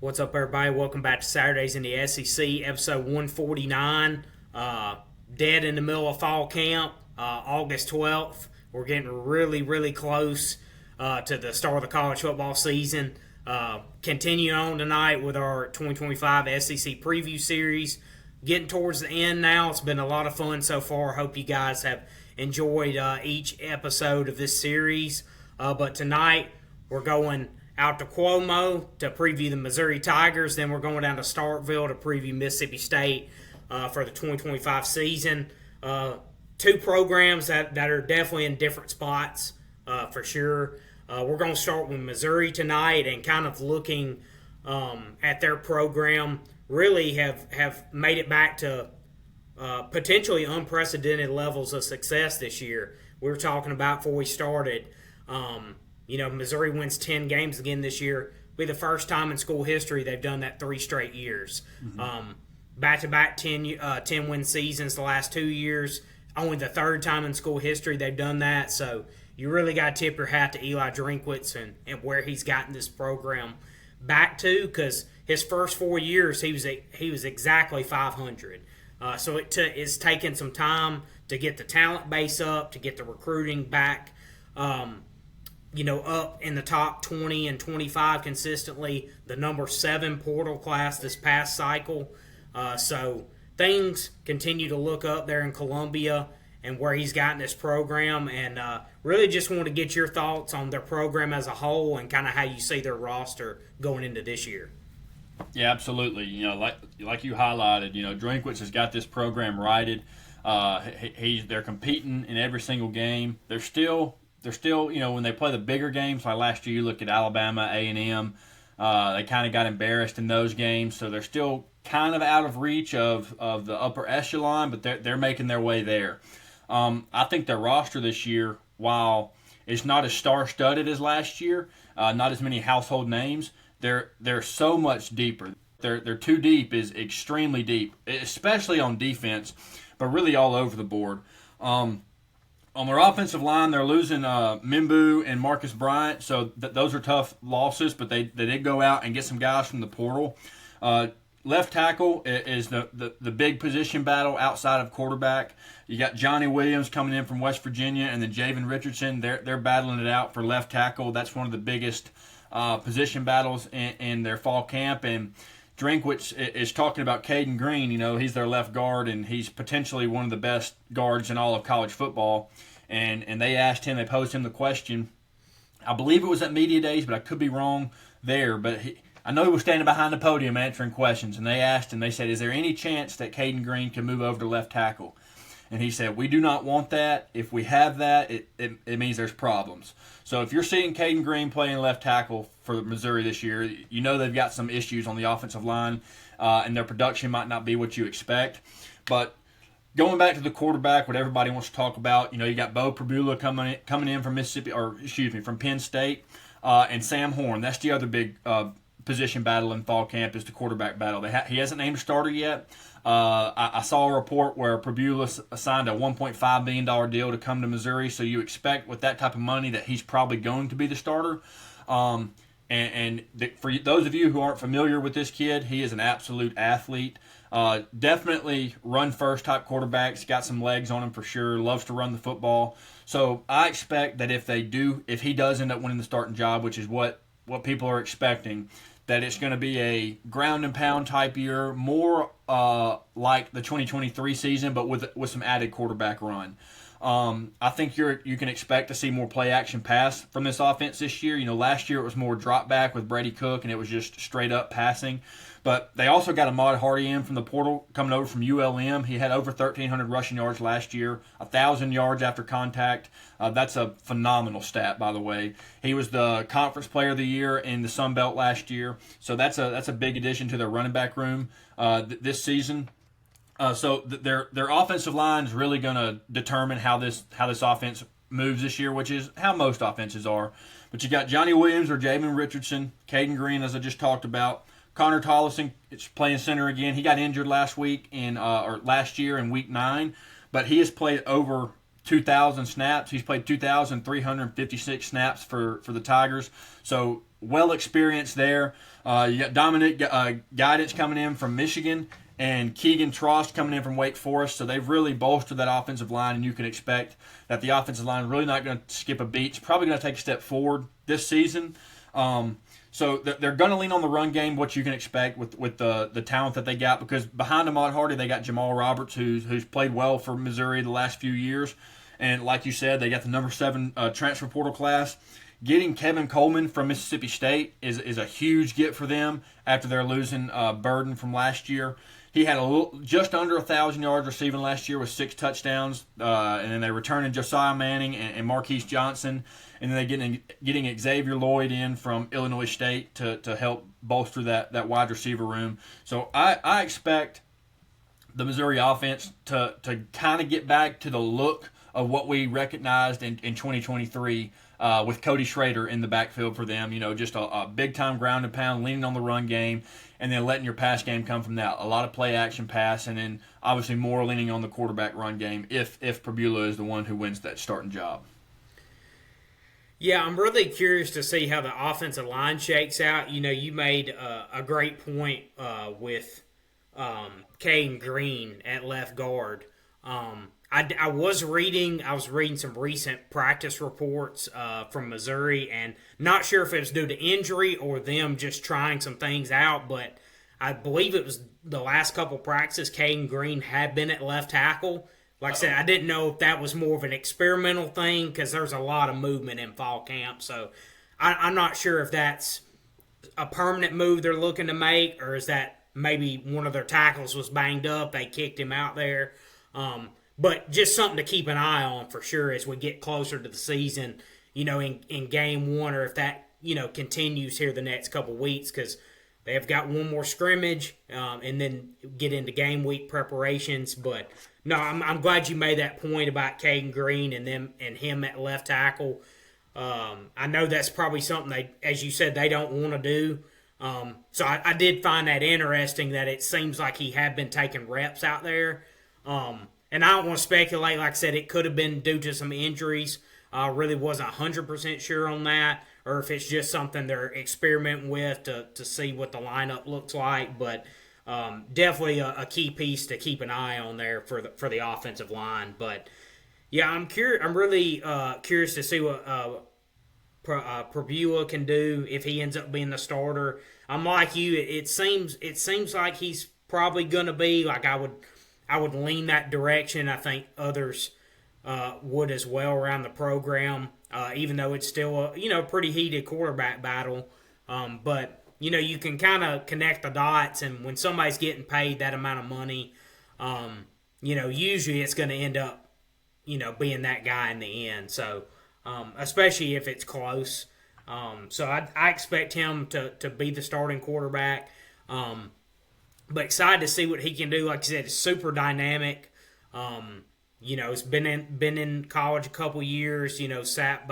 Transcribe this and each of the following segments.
What's up, everybody? Welcome back to Saturdays in the SEC, episode 149. Dead in the middle of fall camp, August 12th. We're getting really close to the start of the college football season. Continuing on tonight with our 2025 SEC preview series. Getting towards the end now. It's been a lot of fun so far. Hope you guys have enjoyed each episode of this series. But tonight, we're going out to Cuomo to preview the Missouri Tigers. Then we're going down to Starkville to preview Mississippi State for the 2025 season. Two programs that are definitely in different spots for sure. We're going to start with Missouri tonight and kind of looking at their program. Really have made it back to potentially unprecedented levels of success this year. We were talking about before we started. Missouri wins 10 games again this year. It'll be the first time in school history they've done that 3 straight years. Back-to-back 10-win seasons the last 2 years. Only the third time in school history they've done that. So you really got to tip your hat to Eli Drinkwitz and where he's gotten this program back to, because his first 4 years he was exactly 500. So it's taken some time to get the talent base up, to get the recruiting back up in the top 20 and 25 consistently. The number 7 portal class this past cycle. So things continue to look up there in Columbia and where he's gotten this program. And really just want to get your thoughts on their program as a whole and kind of how you see their roster going into this year. Yeah, absolutely. Like you highlighted, Drinkwitz has got this program righted. They're competing in every single game. They're still, when they play the bigger games, like last year you look at Alabama, A&M, they kind of got embarrassed in those games, so they're still kind of out of reach of the upper echelon, but they're making their way there. I think their roster this year, while it's not as star-studded as last year, not as many household names, they're so much deeper. They're too deep is extremely deep, especially on defense, but really all over the board. On their offensive line, they're losing Mimbu and Marcus Bryant, so those are tough losses, but they did go out and get some guys from the portal. Left tackle is the big position battle outside of quarterback. You got Johnny Williams coming in from West Virginia, and then Javen Richardson. They're battling it out for left tackle. That's one of the biggest position battles in their fall camp. And Drinkwitz is talking about Caden Green. He's their left guard, and he's potentially one of the best guards in all of college football. And they posed him the question. I believe it was at Media Days, but I could be wrong there. But I know he was standing behind the podium answering questions, and they said, is there any chance that Caden Green can move over to left tackle? And he said, we do not want that. If we have that, it means there's problems. So if you're seeing Caden Green playing left tackle for Missouri this year, they've got some issues on the offensive line, and their production might not be what you expect. But going back to the quarterback, what everybody wants to talk about, you got Bo Pribula coming in from Penn State, and Sam Horn. That's the other big position battle in fall camp, is the quarterback battle. He hasn't named a starter yet. I saw a report where Pribula signed a $1.5 million deal to come to Missouri, so you expect with that type of money that he's probably going to be the starter. For those of you who aren't familiar with this kid, he is an absolute athlete. Definitely run-first type quarterback. He's got some legs on him for sure. Loves to run the football. So I expect that if he does end up winning the starting job, which is what people are expecting, that it's going to be a ground and pound type year, more like the 2023 season, but with some added quarterback run. I think you can expect to see more play action pass from this offense this year. Last year it was more drop back with Brady Cook, and it was just straight up passing. But they also got Ahmad Hardy in from the portal, coming over from ULM. He had over 1,300 rushing yards last year, 1,000 yards after contact. That's a phenomenal stat, by the way. He was the Conference Player of the Year in the Sun Belt last year. So that's a big addition to their running back room this season. So their offensive line is really going to determine how this offense moves this year, which is how most offenses are. But you got Johnny Williams or Javen Richardson, Caden Green, as I just talked about. Connor Tollison is playing center again. He got injured last year in Week 9, but he has played over 2,000 snaps. He's played 2,356 snaps for the Tigers. So well experienced there. You got Dominic Guidance coming in from Michigan and Keegan Trost coming in from Wake Forest. So they've really bolstered that offensive line, and you can expect that the offensive line is really not going to skip a beat. It's probably going to take a step forward this season. So they're going to lean on the run game, what you can expect with the talent that they got, because behind Ahmad Hardy, they got Jamal Roberts, who's played well for Missouri the last few years. And like you said, they got the number 7 transfer portal class. Getting Kevin Coleman from Mississippi State is a huge get for them after they're losing Burden from last year. He had just under 1,000 yards receiving last year with 6 touchdowns, and then they returning Josiah Manning and Marquise Johnson, and then they getting Xavier Lloyd in from Illinois State to help bolster that wide receiver room. So I expect the Missouri offense to kind of get back to the look of what we recognized in 2023 with Cody Schrader in the backfield for them. Just a big-time ground and pound, leaning on the run game, and then letting your pass game come from that. A lot of play-action pass, and then obviously more leaning on the quarterback run game if Pabula is the one who wins that starting job. Yeah, I'm really curious to see how the offensive line shakes out. You made a great point with Caden Green at left guard. I was reading some recent practice reports from Missouri, and not sure if it was due to injury or them just trying some things out, but I believe it was the last couple practices Caden Green had been at left tackle. Like I said, I didn't know if that was more of an experimental thing because there's a lot of movement in fall camp, so I'm not sure if that's a permanent move they're looking to make, or is that maybe one of their tackles was banged up, they kicked him out there. But just something to keep an eye on for sure as we get closer to the season, in game 1, or if that, continues here the next couple weeks, because they have got one more scrimmage and then get into game week preparations. But no, I'm glad you made that point about Caden Green and him at left tackle. I know that's probably something as you said, they don't want to do. So I did find that interesting that it seems like he had been taking reps out there. And I don't want to speculate. Like I said, it could have been due to some injuries. Really wasn't 100% sure on that, or if it's just something they're experimenting with to see what the lineup looks like. But definitely a key piece to keep an eye on there for the offensive line. But yeah, I'm really curious to see what Pabula can do if he ends up being the starter. I'm like you. It seems like he's probably going to be. Like I would lean that direction. I think others would as well around the program, even though it's still a pretty heated quarterback battle. But you can kind of connect the dots, and when somebody's getting paid that amount of money, usually it's going to end up being that guy in the end. So especially if it's close. So I expect him to be the starting quarterback. But excited to see what he can do. Like I said, it's super dynamic. He's been in college a couple years. Sat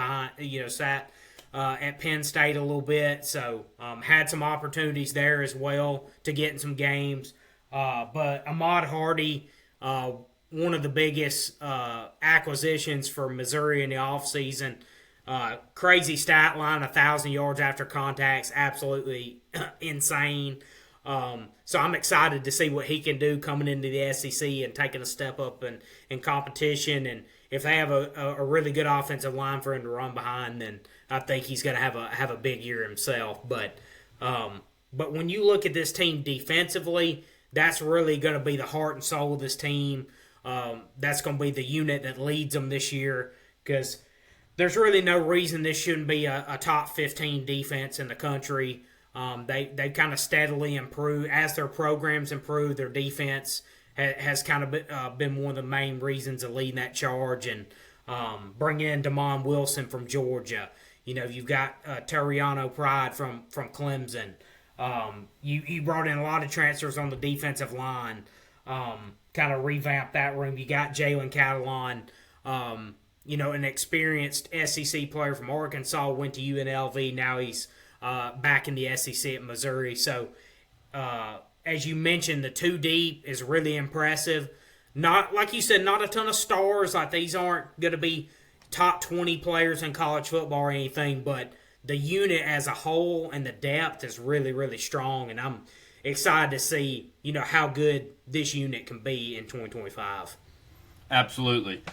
at Penn State a little bit, so had some opportunities there as well to get in some games. But Ahmad Hardy, one of the biggest acquisitions for Missouri in the offseason. Crazy stat line, 1,000 yards after contacts, absolutely insane. So I'm excited to see what he can do coming into the SEC and taking a step up in competition. And if they have a really good offensive line for him to run behind, then I think he's going to have a big year himself. But when you look at this team defensively, that's really going to be the heart and soul of this team. That's going to be the unit that leads them this year, because there's really no reason this shouldn't be a top 15 defense in the country. They kind of steadily improve as their programs improve. Their defense has kind of been one of the main reasons of leading that charge, and bring in Damon Wilson from Georgia. You've got Terriano Pride from Clemson. You brought in a lot of transfers on the defensive line, kind of revamped that room. You got Jalen Catalon, an experienced SEC player from Arkansas, went to UNLV. Now he's back in the SEC at Missouri. So, as you mentioned, the two deep is really impressive. Not, like you said, not a ton of stars. Like, these aren't going to be top 20 players in college football or anything, but the unit as a whole and the depth is really, really strong, and I'm excited to see, how good this unit can be in 2025. Absolutely.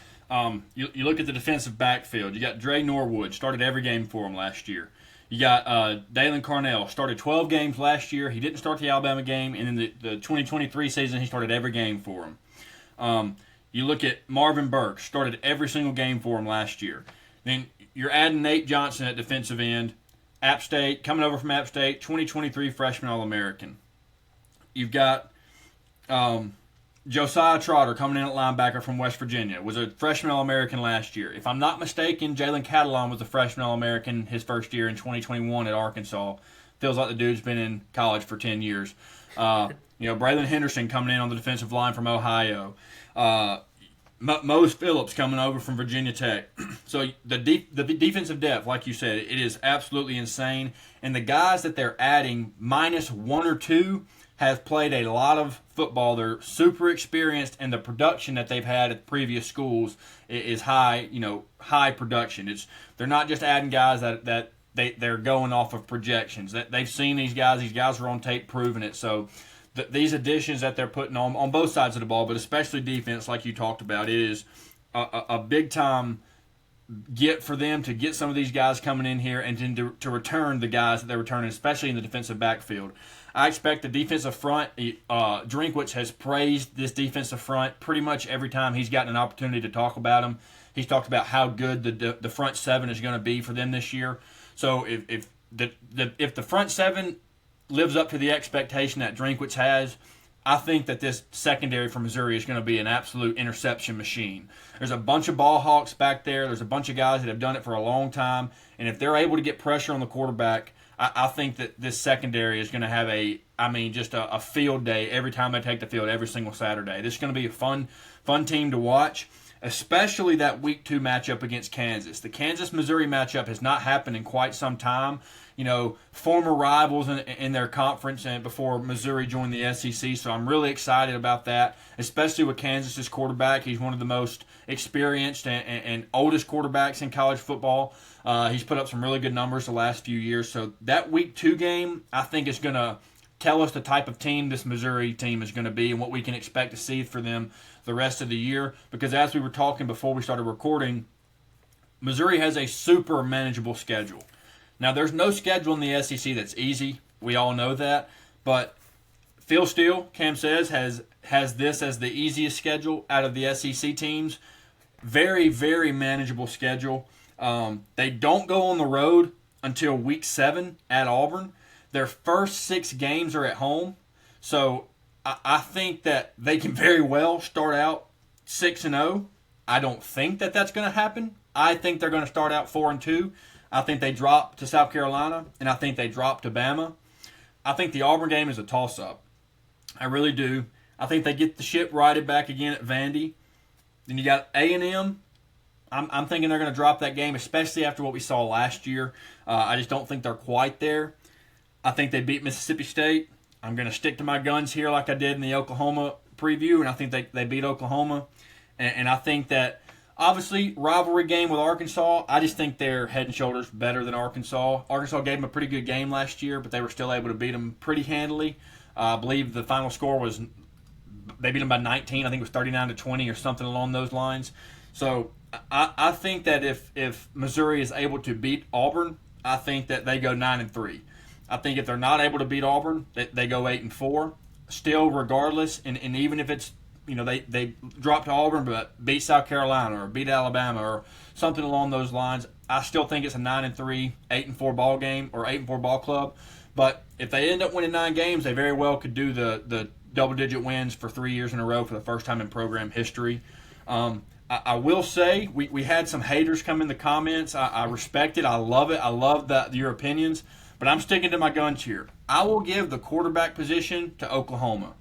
You look at the defensive backfield. You got Dre Norwood, started every game for him last year. You got Dalen Carnell, started 12 games last year. He didn't start the Alabama game, and in the 2023 season, he started every game for him. You look at Marvin Burke, started every single game for him last year. Then you're adding Nate Johnson at defensive end. App State, coming over from App State, 2023 freshman All-American. You've got Josiah Trotter coming in at linebacker from West Virginia. Was a freshman All-American last year. If I'm not mistaken, Jalen Catalon was a freshman All-American his first year in 2021 at Arkansas. Feels like the dude's been in college for 10 years. Braylon Henderson coming in on the defensive line from Ohio. Mose Phillips coming over from Virginia Tech. So the defensive depth, like you said, it is absolutely insane. And the guys that they're adding, minus one or two, have played a lot of football. They're super experienced, and the production that they've had at previous schools is high. High production. They're not just adding guys that they're going off of projections. That they've seen these guys. These guys are on tape proving it. So these additions that they're putting on both sides of the ball, but especially defense, like you talked about, it is a big time get for them to get some of these guys coming in here and then to return the guys that they're returning, especially in the defensive backfield. I expect the defensive front. Drinkwitz has praised this defensive front pretty much every time he's gotten an opportunity to talk about them. He's talked about how good the front seven is going to be for them this year. So if the front seven lives up to the expectation that Drinkwitz has, I think that this secondary for Missouri is going to be an absolute interception machine. There's a bunch of ball hawks back there. There's a bunch of guys that have done it for a long time. And if they're able to get pressure on the quarterback, I think that this secondary is going to have just a field day every time they take the field every single Saturday. This is going to be a fun team to watch, especially that Week 2 matchup against Kansas. The Kansas-Missouri matchup has not happened in quite some time. Former rivals in their conference and before Missouri joined the SEC, so I'm really excited about that, especially with Kansas's quarterback. He's one of the most experienced and oldest quarterbacks in college football. He's put up some really good numbers the last few years, so that Week 2 game, I think, is going to tell us the type of team this Missouri team is going to be and what we can expect to see for them the rest of the year, because as we were talking before we started recording, Missouri has a super manageable schedule. Now, there's no schedule in the SEC that's easy. We all know that. But Phil Steele, Cam says, has this as the easiest schedule out of the SEC teams. Very, very manageable schedule. They don't go on the road until Week 7 at Auburn. Their first 6 games are at home. So I think that they can very well start out 6-0. I don't think that that's going to happen. I think they're going to start out 4-2. I think they drop to South Carolina, and I think they drop to Bama. I think the Auburn game is a toss-up. I really do. I think they get the ship righted back again at Vandy. Then you got A&M. I'm thinking they're going to drop that game, especially after what we saw last year. I just don't think they're quite there. I think they beat Mississippi State. I'm going to stick to my guns here like I did in the Oklahoma preview, and I think they beat Oklahoma. And I think that, obviously, rivalry game with Arkansas, I just think they're head and shoulders better than Arkansas. Arkansas gave them a pretty good game last year, but they were still able to beat them pretty handily. I believe the final score was, they beat them by 19. I think it was 39-20 or something along those lines. So I think that if Missouri is able to beat Auburn, I think that they go 9-3. I think if they're not able to beat Auburn, they go 8-4. Still, regardless, and even if it's, they drop to Auburn but beat South Carolina or beat Alabama or something along those lines, I still think it's a 9-3, 8-4 ball game or 8-4 ball club. But if they end up winning 9 games, they very well could do the double-digit wins for 3 years in a row for the first time in program history. I will say we had some haters come in the comments. I respect it. I love it. I love your opinions. But I'm sticking to my guns here. I will give the quarterback position to Oklahoma.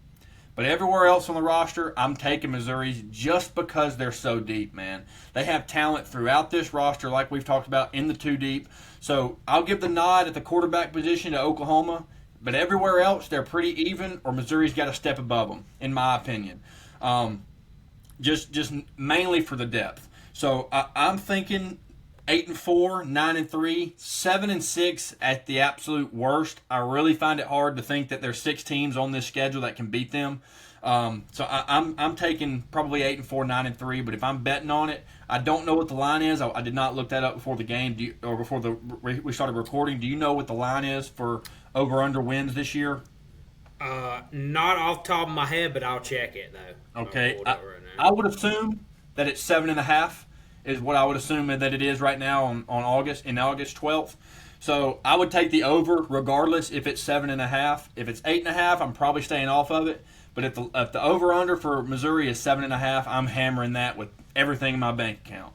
But everywhere else on the roster, I'm taking Missouri just because they're so deep, man. They have talent throughout this roster, like we've talked about, in the 2 deep. So I'll give the nod at the quarterback position to Oklahoma. But everywhere else, they're pretty even, or Missouri's got a step above them, in my opinion. Just mainly for the depth. So I'm thinking 8-4, 9-3, 7-6 at the absolute worst. I really find it hard to think that there's 6 teams on this schedule that can beat them. So I'm taking probably 8-4, 9-3. But if I'm betting on it, I don't know what the line is. I did not look that up before the game or before we started recording. Do you know what the line is for over/under wins this year? Not off the top of my head, but I'll check it though. Okay, I would assume that it's 7.5 is what I would assume that it is right now on August 12th. So I would take the over regardless if it's 7.5. If it's 8.5, I'm probably staying off of it. But if the over under for Missouri is 7.5, I'm hammering that with everything in my bank account.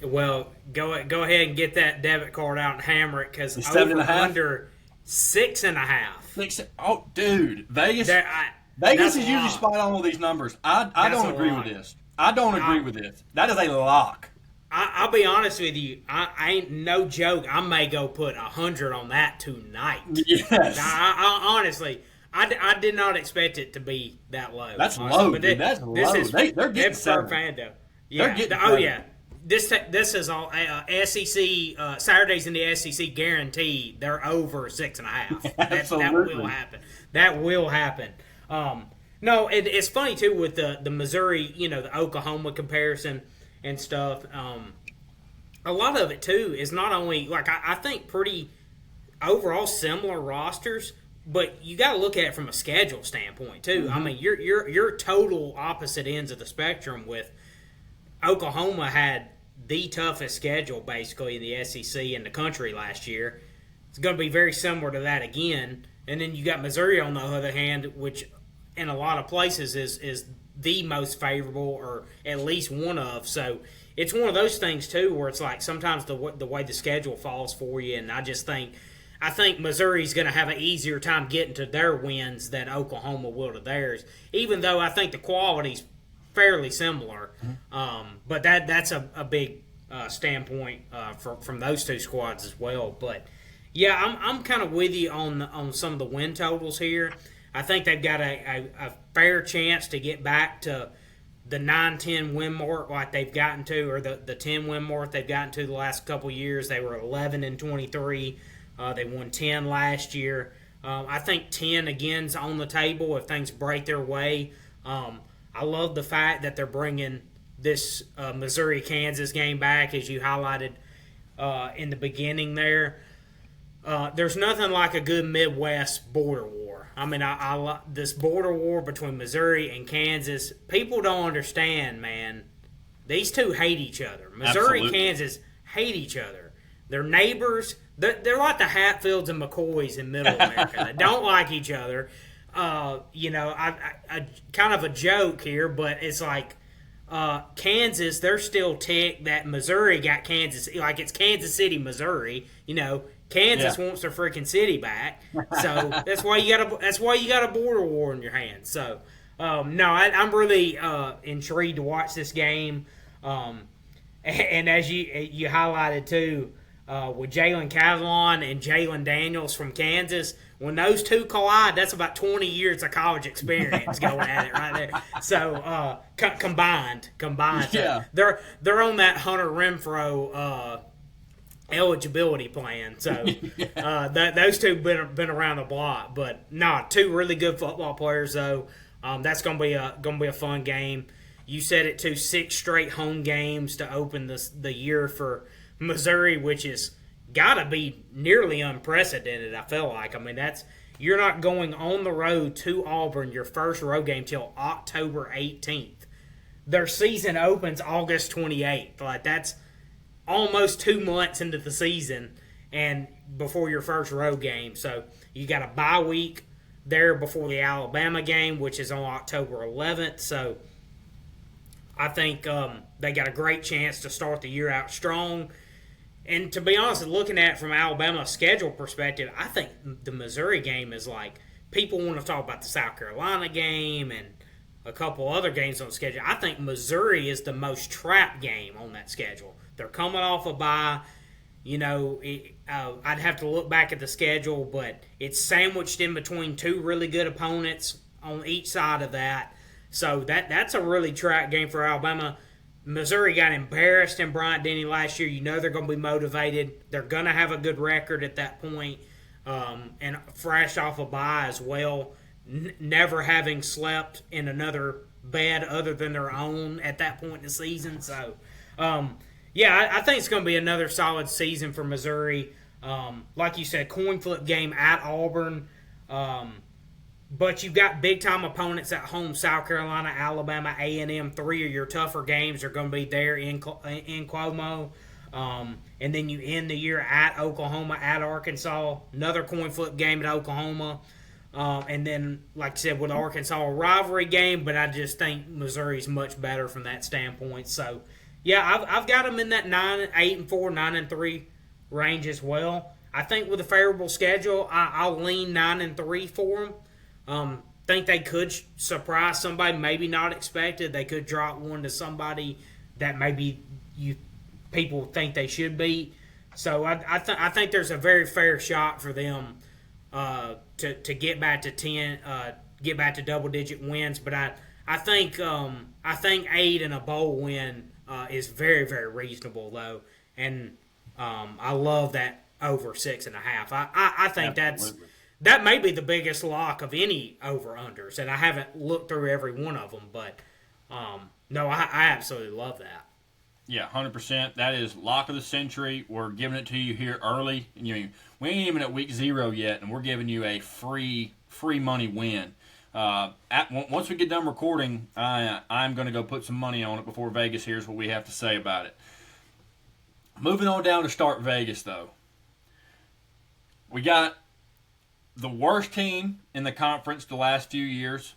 Well, go ahead and get that debit card out and hammer it because over 7.5? Under 6.5. Oh, dude, Vegas is usually spot on with these numbers. I don't agree with this. I don't agree with this. That is a lock. I'll be honest with you. I ain't no joke. I may go put 100 on that tonight. Yes. I honestly, I did not expect it to be that low. That's honestly. low, But dude. That's low. They're getting 7. Fando. Yeah. They're getting seven. This is all SEC Saturdays in the SEC guaranteed. They're over 6.5. Absolutely. That will happen. That will happen. No, it's funny too with the Missouri, the Oklahoma comparison and stuff. A lot of it too is not only I think pretty overall similar rosters, but you got to look at it from a schedule standpoint too. Mm-hmm. I mean, you're total opposite ends of the spectrum. With Oklahoma had the toughest schedule basically in the SEC in the country last year. It's going to be very similar to that again. And then you got Missouri on the other hand, which in a lot of places is the most favorable or at least one of. So it's one of those things too where it's like sometimes the way the schedule falls for you, and I think Missouri's going to have an easier time getting to their wins than Oklahoma will to theirs, even though I think the quality's fairly similar. But that's a big standpoint from those two squads as well. But yeah, I'm kind of with you on some of the win totals here. I think they've got a fair chance to get back to the 9-10 win mark like they've gotten to, or the 10 win mark they've gotten to the last couple years. They were 11-23. They won 10 last year. I think 10 again's on the table if things break their way. I love the fact that they're bringing this Missouri-Kansas game back, as you highlighted in the beginning there. There's nothing like a good Midwest border war. I mean, I this border war between Missouri and Kansas. People don't understand, man. These two hate each other. Missouri and Kansas hate each other. They're neighbors. They're like the Hatfields and McCoys in Middle America. They don't like each other. I kind of a joke here, but it's like Kansas, they're still ticked that Missouri got Kansas. Like it's Kansas City, Missouri. Kansas wants their freaking city back, so that's why you got a border war in your hands. So, I'm really intrigued to watch this game. And as you highlighted too, with Jalen Catalon and Jalen Daniels from Kansas, when those two collide, that's about 20 years of college experience going at it right there. So combined, yeah, so they're on that Hunter Renfrow eligibility plan. So those two been around the block, but two really good football players though. That's gonna be a fun game. You said it too, 6 straight home games to open the year for Missouri, which is gotta be nearly unprecedented. I feel like. I mean, you're not going on the road to Auburn your first road game till October 18th. Their season opens August 28th. Like that's almost 2 months into the season and before your first road game. So you got a bye week there before the Alabama game, which is on October 11th. So I think they got a great chance to start the year out strong. And to be honest, looking at it from Alabama's schedule perspective, I think the Missouri game is like, people want to talk about the South Carolina game and a couple other games on the schedule. I think Missouri is the most trap game on that schedule. They're coming off a bye. I'd have to look back at the schedule, but it's sandwiched in between 2 really good opponents on each side of that. So that's a really trap game for Alabama. Missouri got embarrassed in Bryant-Denny last year. You know they're going to be motivated. They're going to have a good record at that point, and fresh off a bye as well. Never having slept in another bed other than their own at that point in the season. So, I think it's going to be another solid season for Missouri. Like you said, coin flip game at Auburn. But you've got big-time opponents at home: South Carolina, Alabama, A&M. 3 of your tougher games are going to be there in Cuomo. And then you end the year at Oklahoma, at Arkansas. Another coin flip game at Oklahoma. And then, like I said, with Arkansas, a rivalry game. But I just think Missouri's much better from that standpoint. So, yeah, I've got them in that 8-4, 9-3 range as well. I think with a favorable schedule, I'll lean 9-3 for them. Think they could surprise somebody, maybe not expected. They could drop one to somebody that maybe people think they should beat. So I think there's a very fair shot for them to get back to 10, get back to double digit wins. But I think 8 and a bowl win is very, very reasonable though, and I love that over 6.5. I think Absolutely. that may be the biggest lock of any over-unders, and I haven't looked through every one of them, but no, I absolutely love that. Yeah, 100%. That is lock of the century. We're giving it to you here early. We ain't even at week 0 yet, and we're giving you a free money win. Once we get done recording, I'm going to go put some money on it before Vegas hears what we have to say about it. Moving on down to start Vegas, though. We got the worst team in the conference the last few years.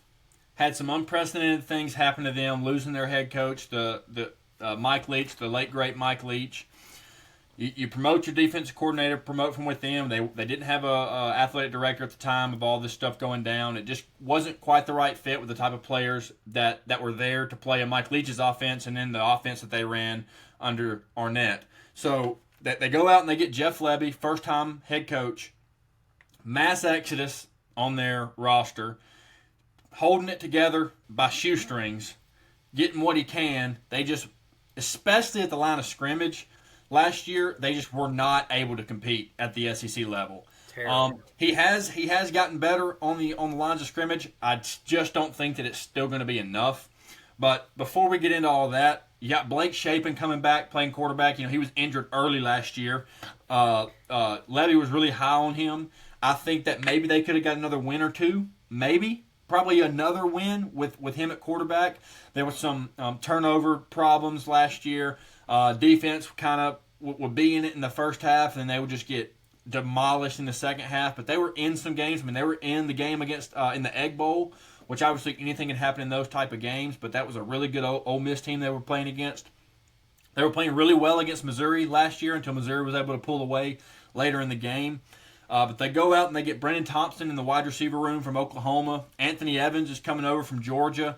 Had some unprecedented things happen to them, losing their head coach, the Mike Leach, the late great Mike Leach. You promote your defensive coordinator, promote from within. They didn't have a athletic director at the time of all this stuff going down. It just wasn't quite the right fit with the type of players that were there to play in Mike Leach's offense and then the offense that they ran under Arnett. So they go out and they get Jeff Lebby, first-time head coach. Mass exodus on their roster, holding it together by shoestrings, getting what he can. They just, especially at the line of scrimmage, last year they just were not able to compete at the SEC level. He has gotten better on the lines of scrimmage. I just don't think that it's still going to be enough. But before we get into all of that, you got Blake Shapen coming back, playing quarterback. He was injured early last year. Levy was really high on him. I think that maybe they could have got another win or two. Maybe. Probably another win with him at quarterback. There was some turnover problems last year. Defense kind of would be in it in the first half, and then they would just get demolished in the second half. But they were in some games. I mean, they were in the game against in the Egg Bowl, which obviously anything can happen in those type of games. But that was a really good Ole Miss team they were playing against. They were playing really well against Missouri last year until Missouri was able to pull away later in the game. But they go out and they get Brennan Thompson in the wide receiver room from Oklahoma. Anthony Evans is coming over from Georgia.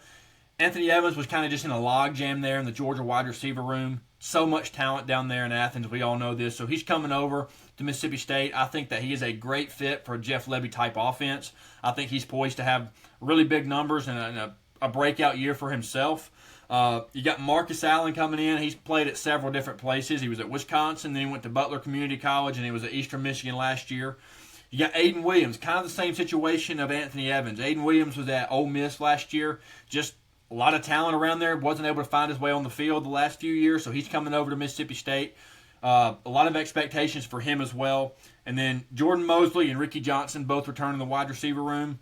Anthony Evans was kind of just in a log jam there in the Georgia wide receiver room. So much talent down there in Athens. We all know this. So he's coming over to Mississippi State. I think that he is a great fit for a Jeff Lebby type offense. I think he's poised to have really big numbers and a breakout year for himself. You got Marcus Allen coming in. He's played at several different places. He was at Wisconsin, then he went to Butler Community College, and he was at Eastern Michigan last year. You got Aiden Williams, kind of the same situation of Anthony Evans. Aiden Williams was at Ole Miss last year. Just a lot of talent around there. Wasn't able to find his way on the field the last few years, so he's coming over to Mississippi State. A lot of expectations for him as well. And then Jordan Mosley and Ricky Johnson both returning the wide receiver room.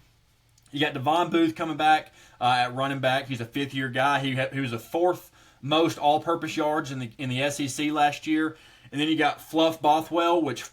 You got Devon Booth coming back at running back. He's a fifth-year guy. He was the fourth most all-purpose yards in the SEC last year. And then you got Fluff Bothwell, which,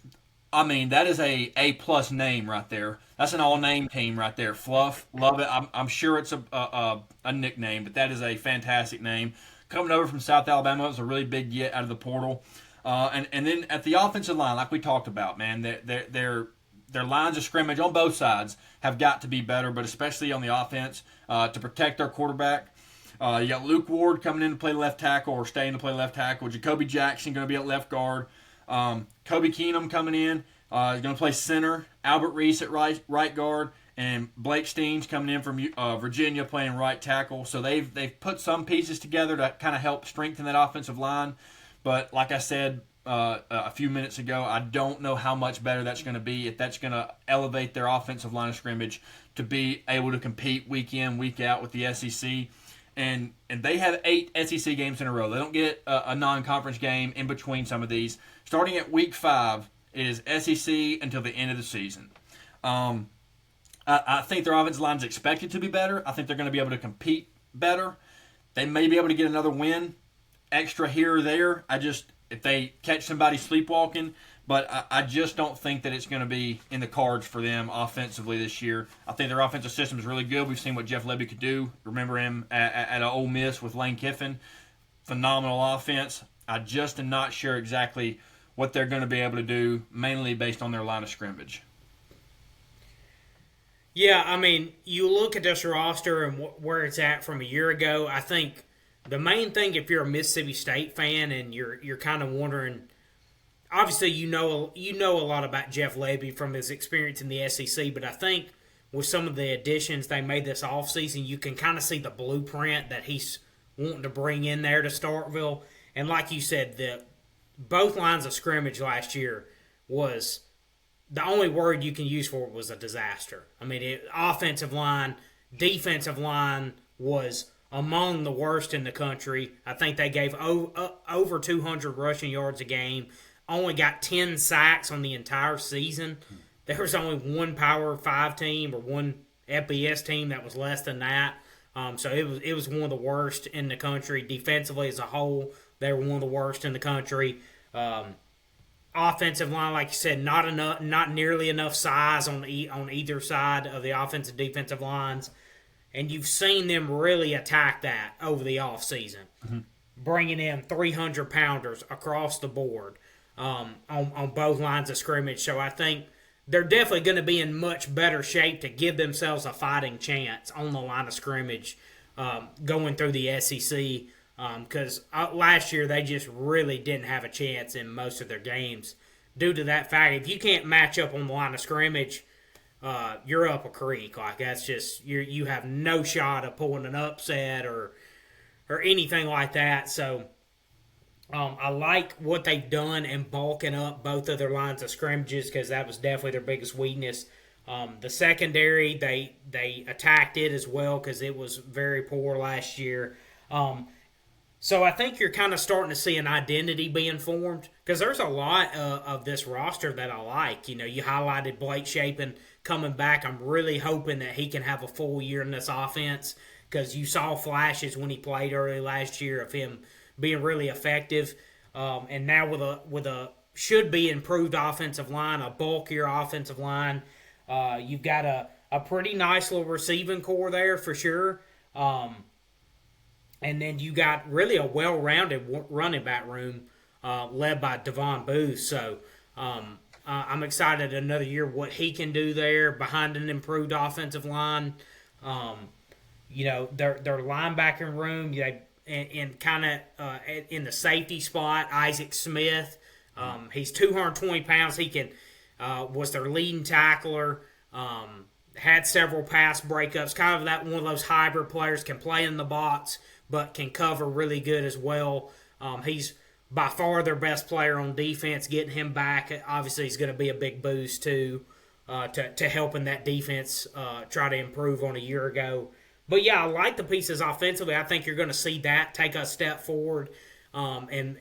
I mean, that is a A-plus name right there. That's an all-name team right there. Fluff, love it. I'm sure it's a nickname, but that is a fantastic name. Coming over from South Alabama, it was a really big get out of the portal. And then at the offensive line, like we talked about, man, their lines of scrimmage on both sides have got to be better, but especially on the offense to protect their quarterback. You got Luke Ward coming in to play left tackle or staying to play left tackle. Jacoby Jackson going to be at left guard. Kobe Keenum coming in. He's going to play center. Albert Reese at right guard. and Blake Steen's coming in from Virginia playing right tackle. So they've put some pieces together to kind of help strengthen that offensive line. But like I said a few minutes ago, I don't know how much better that's going to be, if that's going to elevate their offensive line of scrimmage to be able to compete week in, week out with the SEC. And they have 8 SEC games in a row. They don't get a non-conference game in between some of these. Starting at week 5, it is SEC until the end of the season. I think their offensive line is expected to be better. I think they're going to be able to compete better. They may be able to get another win, extra here or there. If they catch somebody sleepwalking, but I just don't think that it's going to be in the cards for them offensively this year. I think their offensive system is really good. We've seen what Jeff Lebby could do. Remember him at Ole Miss with Lane Kiffin. Phenomenal offense. I just am not sure exactly what they're going to be able to do, mainly based on their line of scrimmage. Yeah, I mean, you look at this roster and where it's at from a year ago. I think the main thing, if you're a Mississippi State fan and you're kind of wondering, obviously you know a lot about Jeff Lebby from his experience in the SEC, but I think with some of the additions they made this offseason, you can kind of see the blueprint that he's wanting to bring in there to Starkville. And like you said, both lines of scrimmage last year was – the only word you can use for it was a disaster. I mean, offensive line, defensive line was among the worst in the country. I think they gave over 200 rushing yards a game, only got 10 sacks on the entire season. There was only one Power 5 team or one FBS team that was less than that. So it was one of the worst in the country. Defensively as a whole, they were one of the worst in the country. Offensive line, like you said, not nearly enough size on either side of the offensive defensive lines, and you've seen them really attack that over the offseason, bringing in 300-pounders across the board on both lines of scrimmage. So I think they're definitely going to be in much better shape to give themselves a fighting chance on the line of scrimmage going through the SEC. Because last year they just really didn't have a chance in most of their games due to that fact. If you can't match up on the line of scrimmage, you're up a creek. Like that's just you have no shot of pulling an upset or anything like that. So I like what they've done in bulking up both of their lines of scrimmages because that was definitely their biggest weakness. The secondary they attacked it as well because it was very poor last year. So I think you're kind of starting to see an identity being formed because there's a lot of this roster that I like. You know, you highlighted Blake Shapen coming back. I'm really hoping that he can have a full year in this offense because you saw flashes when he played early last year of him being really effective. And now with a should be improved offensive line, a bulkier offensive line, you've got a pretty nice little receiving core there for sure. And then you got really a well-rounded running back room led by Devon Booth. So I'm excited another year what he can do there behind an improved offensive line. You know, their linebacking room, and kind of in the safety spot, Isaac Smith. He's 220 pounds. He can was their leading tackler. Had several pass breakups. Kind of that one of those hybrid players, can play in the box but can cover really good as well. He's by far their best player on defense. Getting him back, obviously, is going to be a big boost too to helping that defense try to improve on a year ago. But yeah, I like the pieces offensively. I think you're going to see that take a step forward. And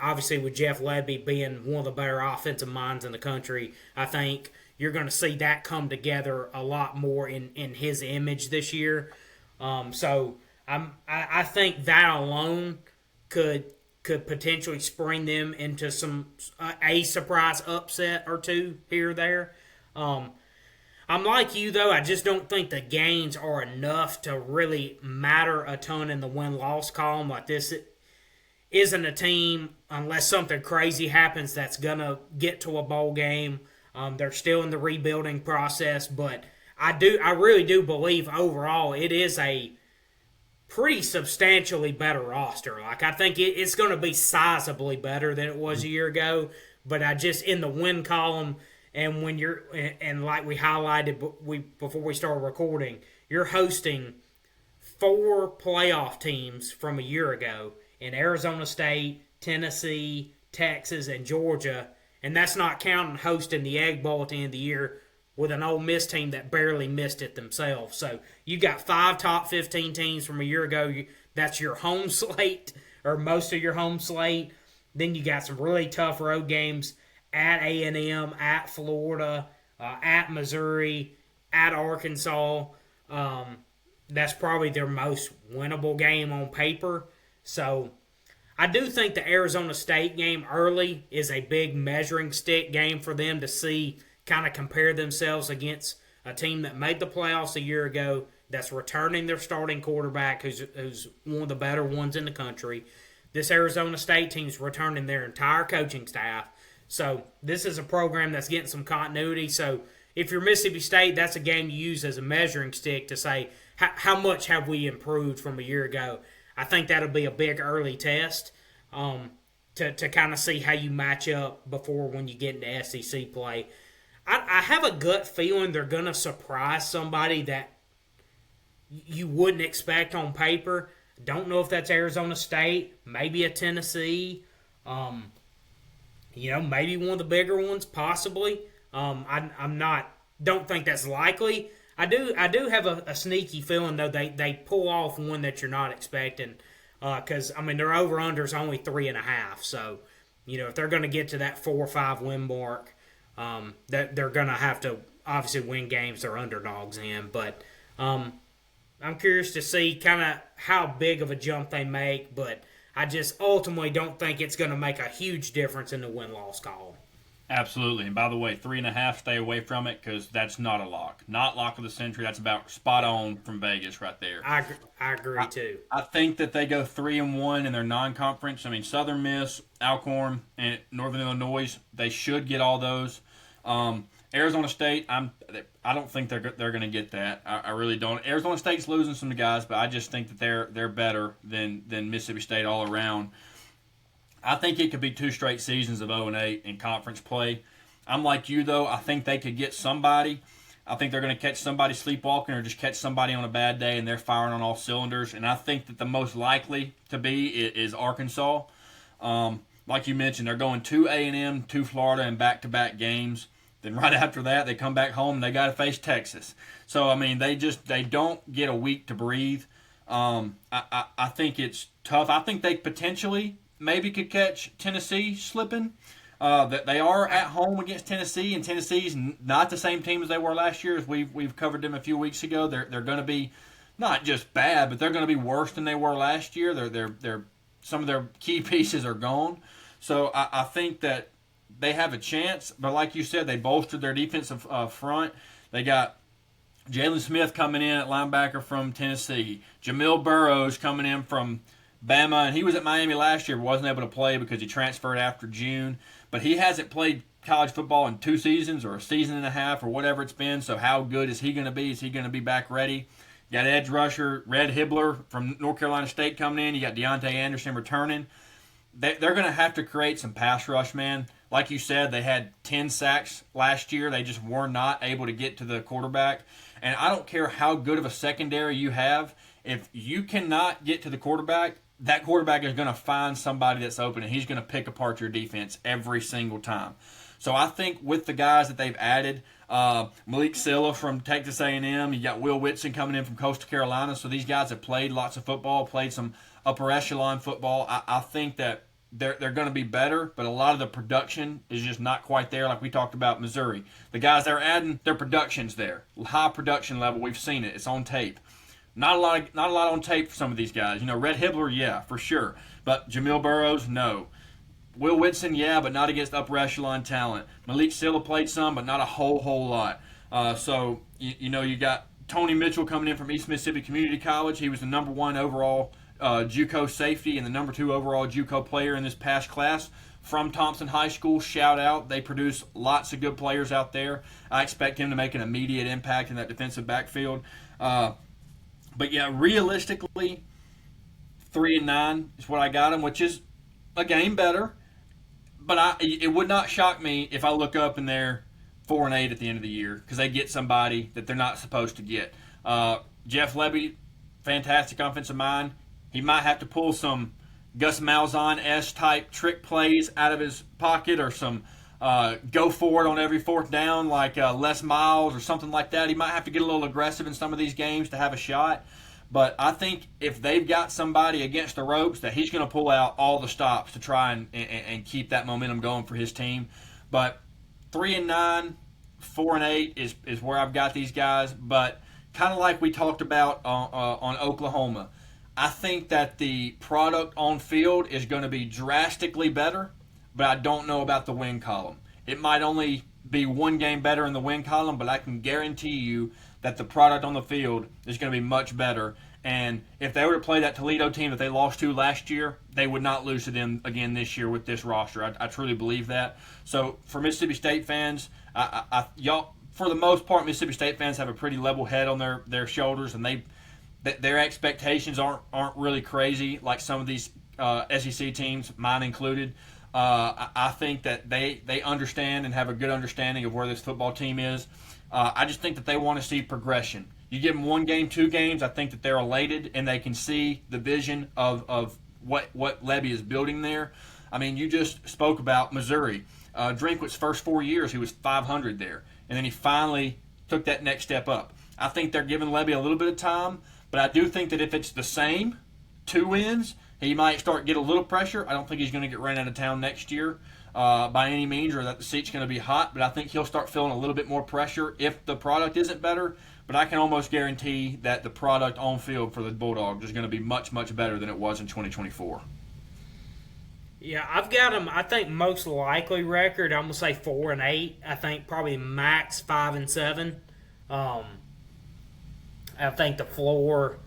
obviously with Jeff Lebby being one of the better offensive minds in the country, I think you're going to see that come together a lot more in his image this year. So I think that alone could potentially spring them into a surprise upset or two here or there. I'm like you, though. I just don't think the gains are enough to really matter a ton in the win-loss column. Like this isn't a team, unless something crazy happens, that's going to get to a bowl game. They're still in the rebuilding process, but I really do believe overall it is a pretty substantially better roster. Like I think it's going to be sizably better than it was a year ago, but I just in the win column And when you're, and like we highlighted before we started recording, you're hosting 4 playoff teams from a year ago in Arizona State, Tennessee, Texas, and Georgia. And that's not counting hosting the Egg Bowl at the end of the year with an Ole Miss team that barely missed it themselves. So you got 5 top 15 teams from a year ago. That's your home slate, or most of your home slate. Then you got some really tough road games at A&M, at Florida, at Missouri, at Arkansas. That's probably their most winnable game on paper. So I do think the Arizona State game early is a big measuring stick game for them to see, kind of compare themselves against a team that made the playoffs a year ago, that's returning their starting quarterback, who's one of the better ones in the country. This Arizona State team's returning their entire coaching staff. So this is a program that's getting some continuity. So if you're Mississippi State, that's a game you use as a measuring stick to say, how much have we improved from a year ago? I think that'll be a big early test to kind of see how you match up before when you get into SEC play. I have a gut feeling they're going to surprise somebody that you wouldn't expect on paper. Don't know if that's Arizona State, maybe a Tennessee, maybe one of the bigger ones, possibly. Don't think that's likely. I do have a sneaky feeling though they pull off one that you're not expecting, because their over under is only 3.5. So if they're going to get to that 4 or 5 win mark, that they're going to have to obviously win games they're underdogs in. But I'm curious to see kind of how big of a jump they make, but I just ultimately don't think it's going to make a huge difference in the win-loss column. Absolutely. And by the way, 3.5, stay away from it because that's not a lock. Not lock of the century. That's about spot on from Vegas right there. I agree too. I think that they go 3-1 in their non-conference. Southern Miss, Alcorn, and Northern Illinois, they should get all those. Arizona State, I don't think they're going to get that. I really don't. Arizona State's losing some guys, but I just think that they're better than Mississippi State all around. I think it could be 2 straight seasons of 0-8 in conference play. I'm like you, though. I think they could get somebody. I think they're going to catch somebody sleepwalking or just catch somebody on a bad day, and they're firing on all cylinders. And I think that the most likely to be is Arkansas. Like you mentioned, they're going to A&M, to Florida in back-to-back games. Then right after that, they come back home and they got to face Texas. So, they don't get a week to breathe. I think it's tough. I think they potentially maybe could catch Tennessee slipping. That they are at home against Tennessee, and Tennessee's not the same team as they were last year. As we've covered them a few weeks ago. They're going to be not just bad, but they're going to be worse than they were last year. They're some of their key pieces are gone. So I think that they have a chance, but like you said, they bolstered their defensive front. They got Jalen Smith coming in at linebacker from Tennessee. Jamil Burroughs coming in from Bama, and he was at Miami last year, but wasn't able to play because he transferred after June. But he hasn't played college football in 2 seasons or a season and a half or whatever it's been, so how good is he going to be? Is he going to be back ready? You got edge rusher Red Hibbler from North Carolina State coming in. You got Deontay Anderson returning. They're going to have to create some pass rush, man. Like you said, they had 10 sacks last year. They just were not able to get to the quarterback. And I don't care how good of a secondary you have. If you cannot get to the quarterback, that quarterback is going to find somebody that's open, and he's going to pick apart your defense every single time. So I think with the guys that they've added, Malik Silla from Texas A&M, you got Will Whitson coming in from Coastal Carolina. So these guys have played lots of football, played some upper echelon football. I think that they're going to be better, but a lot of the production is just not quite there. Like we talked about Missouri, the guys they're adding, their production's there, high production level. We've seen it; it's on tape. Not a lot on tape for some of these guys. Red Hibbler, yeah, for sure, but Jamil Burroughs, no. Will Whitson, yeah, but not against upper echelon talent. Malik Silla played some, but not a whole lot. So you got Tony Mitchell coming in from East Mississippi Community College. He was the number 1 overall JUCO safety and the number 2 overall JUCO player in this past class from Thompson High School. Shout out. They produce lots of good players out there. I expect him to make an immediate impact in that defensive backfield. But yeah, realistically, 3-9 is what I got him, which is a game better. But it would not shock me if I look up and they're 4-8 at the end of the year because they get somebody that they're not supposed to get. Jeff Lebby, fantastic offensive mind. He might have to pull some Gus Malzahn-esque type trick plays out of his pocket or some go for it on every fourth down like Les Miles or something like that. He might have to get a little aggressive in some of these games to have a shot. But I think if they've got somebody against the ropes, that he's going to pull out all the stops to try and keep that momentum going for his team. But 3-9, 4-8 is where I've got these guys. But kind of like we talked about on Oklahoma, I think that the product on field is going to be drastically better, but I don't know about the win column. It might only be one game better in the win column, but I can guarantee you that the product on the field is going to be much better. And if they were to play that Toledo team that they lost to last year, they would not lose to them again this year with this roster. I truly believe that. So for Mississippi State fans, y'all, for the most part, Mississippi State fans have a pretty level head on their shoulders, and their expectations aren't really crazy like some of these SEC teams, mine included. I think that they understand and have a good understanding of where this football team is. I just think that they want to see progression. You give them 1 game, 2 games, I think that they're elated and they can see the vision of what Lebby is building there. I mean, you just spoke about Missouri. Drinkwitz's first 4 years, he was 500 there, and then he finally took that next step up. I think they're giving Lebby a little bit of time, but I do think that if it's the same, 2 wins, he might get a little pressure. I don't think he's going to get ran out of town next year by any means, or that the seat's going to be hot, but I think he'll start feeling a little bit more pressure if the product isn't better. But I can almost guarantee that the product on field for the Bulldogs is going to be much, much better than it was in 2024. Yeah, I've got them. I think most likely record, I'm going to say 4-8. I think probably max 5-7. I think the floor,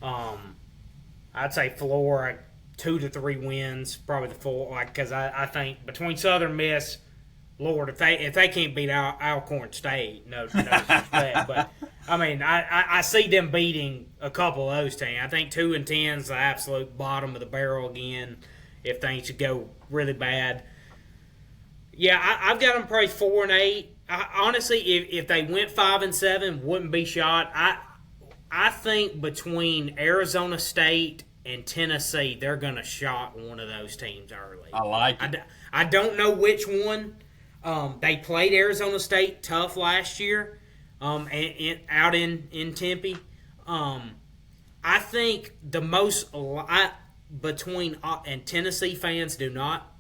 I'd say floor 2 to 3 wins, probably the floor. Because I think between Southern Miss, Lord, if they can't beat Alcorn State, no disrespect. But I mean, I see them beating a couple of those teams. I think 2-10 is the absolute bottom of the barrel again if things should go really bad. Yeah, I've got them probably 4-8. Honestly, if they went 5-7, wouldn't be shot. I think between Arizona State and Tennessee, they're going to shot one of those teams early. I like it. I don't know which one. They played Arizona State tough last year out in Tempe. I think the most between and Tennessee fans do not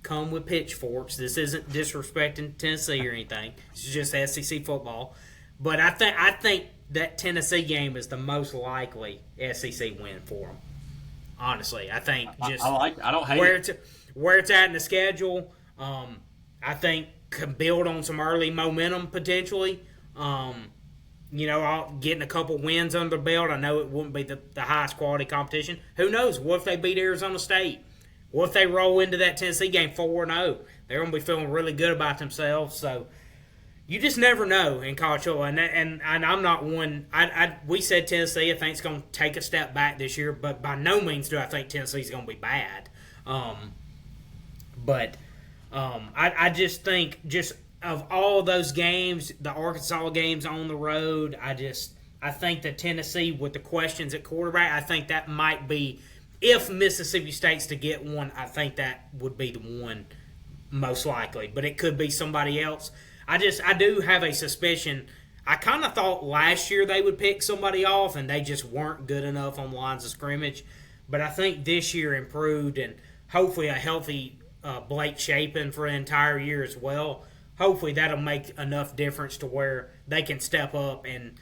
come with pitchforks. This isn't disrespecting Tennessee or anything. It's just SEC football. But I think that Tennessee game is the most likely SEC win for them. Honestly, I think just I don't hate where it's at in the schedule. I think can build on some early momentum potentially. Getting a couple wins under the belt. I know it wouldn't be the highest quality competition. Who knows? What if they beat Arizona State? What if they roll into that Tennessee game 4-0? They're going to be feeling really good about themselves. So you just never know in college football. And I'm not one. We said Tennessee, I think, is going to take a step back this year, but by no means do I think Tennessee's going to be bad. I just think of all those games, the Arkansas games on the road, I think that Tennessee with the questions at quarterback, I think that might be, if Mississippi State's to get one, I think that would be the one most likely. But it could be somebody else. I do have a suspicion. I kind of thought last year they would pick somebody off, and they just weren't good enough on the lines of scrimmage. But I think this year improved, and hopefully a healthy Blake Shapen for an entire year as well. Hopefully that'll make enough difference to where they can step up and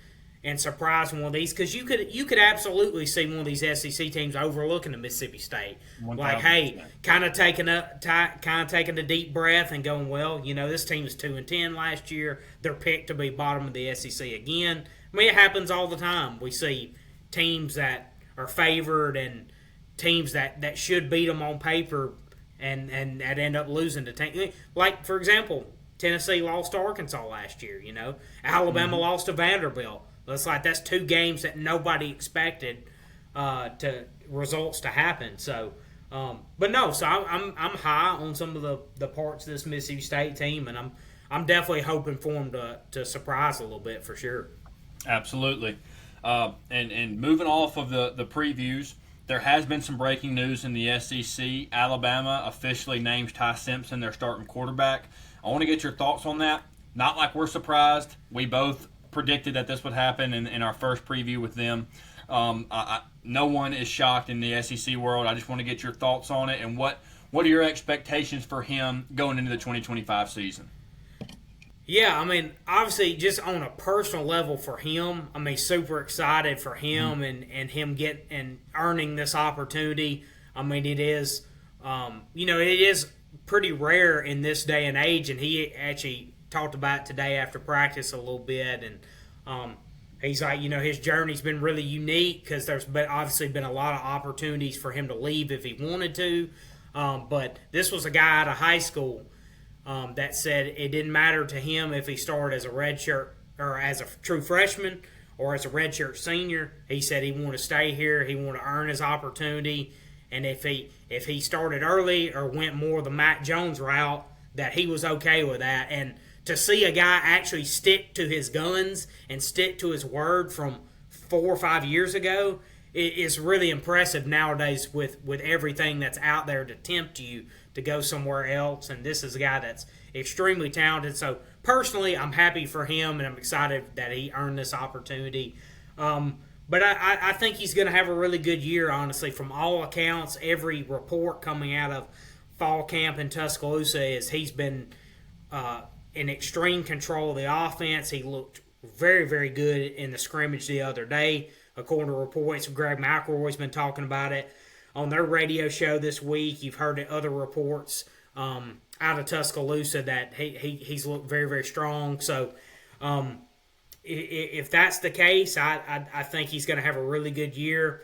surprise one of these. Because you could absolutely see one of these SEC teams overlooking the Mississippi State. 100%. Like, hey, kind of taking a deep breath and going, well, this team was 2-10 last year. They're picked to be bottom of the SEC again. I mean, it happens all the time. We see teams that are favored and teams that should beat them on paper and that end up losing to teams. Like, for example, Tennessee lost to Arkansas last year, Alabama lost to Vanderbilt. It's like that's 2 games that nobody expected results to happen. So, but no, so I'm high on some of the parts of this Mississippi State team, and I'm definitely hoping for him to surprise a little bit for sure. Absolutely. And moving off of the previews, there has been some breaking news in the SEC. Alabama officially names Ty Simpson their starting quarterback. I want to get your thoughts on that. Not like we're surprised. We both predicted that this would happen in our first preview with them. No one is shocked in the SEC world. I just want to get your thoughts on it, and what are your expectations for him going into the 2025 season? Yeah, I mean, obviously, just on a personal level for him, I mean, super excited for him and him earning this opportunity. I mean, it is, it is pretty rare in this day and age, and he actually talked about it today after practice a little bit, and he's like, his journey's been really unique because there's obviously been a lot of opportunities for him to leave if he wanted to, but this was a guy out of high school that said it didn't matter to him if he started as a redshirt or as a true freshman or as a redshirt senior. He said he wanted to stay here. He wanted to earn his opportunity. And if he started early or went more the Mac Jones route, that he was okay with that. And to see a guy actually stick to his guns and stick to his word from 4 or 5 years ago is really impressive nowadays with everything that's out there to tempt you to go somewhere else. And this is a guy that's extremely talented. So personally, I'm happy for him, and I'm excited that he earned this opportunity. But I think he's going to have a really good year, honestly. From all accounts, every report coming out of fall camp in Tuscaloosa is he's been in extreme control of the offense. He looked very, very good in the scrimmage the other day. According to reports, Greg McElroy's been talking about it on their radio show this week. You've heard other reports out of Tuscaloosa that he's looked very, very strong. So if that's the case, I think he's going to have a really good year.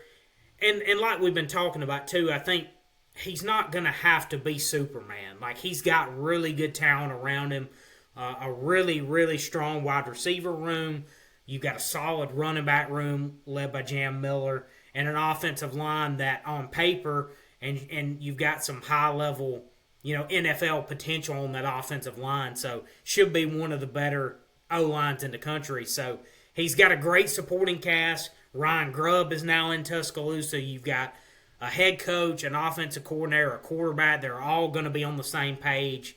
And like we've been talking about too, I think he's not going to have to be Superman. Like, he's got really good talent around him, a really, really strong wide receiver room. You've got a solid running back room led by Jam Miller, and an offensive line that on paper, and you've got some high-level, NFL potential on that offensive line. So should be one of the better O-lines in the country. So he's got a great supporting cast. Ryan Grubb is now in Tuscaloosa. You've got a head coach, an offensive coordinator, a quarterback. They're all going to be on the same page.